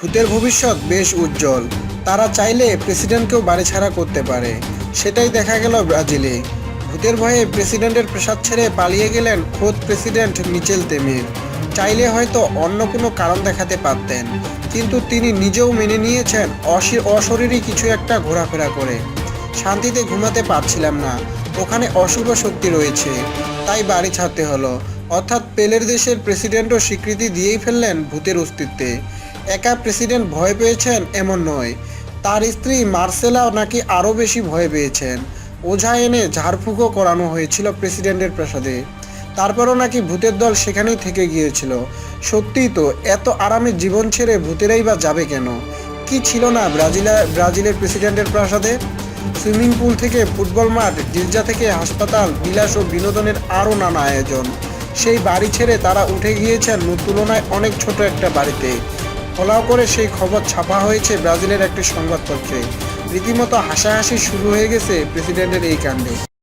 ভূতের ভবিষ্যৎ বেশ উজ্জ্বল। তারা চাইলে প্রেসিডেন্টকেও বাড়িছাড়া করতে পারে। সেটাই দেখা গেল ব্রাজিলে। ভূতের ভয়ে প্রেসিডেন্টের প্রাসাদ ছেড়ে পালিয়ে গেলেন খোদ প্রেসিডেন্ট মিচেল তেমের। চাইলে হয়তো অন্য কোনো কারণ দেখাতে পারতেন, কিন্তু তিনি নিজেও মেনে নিয়েছেন অশরীরী কিছু একটা ঘোরাফেরা করে। শান্তিতে ঘুমাতে পারছিলাম না, ওখানে অশুভ শক্তি রয়েছে, তাই বাড়ি ছাড়তে হলো। অর্থাৎ পেলের দেশের প্রেসিডেন্টও স্বীকৃতি দিয়েই ফেললেন ভূতের অস্তিত্বে। একা প্রেসিডেন্ট ভয় পেয়েছেন এমন নয়, তার স্ত্রী মার্সেলাও নাকি আরও বেশি ভয় পেয়েছেন। ওঝা এনে ঝাড়ফুঁকও করানো হয়েছিল প্রেসিডেন্টের প্রাসাদে, তারপরও নাকি ভূতের দল সেখানেই থেকে গিয়েছিল। সত্যিই তো, এত আরামে জীবন ছেড়ে ভূতেরাই বা যাবে কেন? কি ছিল না ব্রাজিলের প্রেসিডেন্টের প্রাসাদে? সুইমিং পুল থেকে ফুটবল মাঠ, গির্জা থেকে হাসপাতাল, বিলাস ও বিনোদনের আরও নানা আয়োজন। সেই বাড়ি ছেড়ে তারা উঠে গিয়েছেন তুলনায় অনেক ছোট একটা বাড়িতে। ফলাও করে সেই খবর ছাপা হয়েছে ব্রাজিলের একটি সংবাদপত্রে। রীতিমতো হাসাহাসি শুরু হয়ে গেছে প্রেসিডেন্টের এই কাণ্ডে।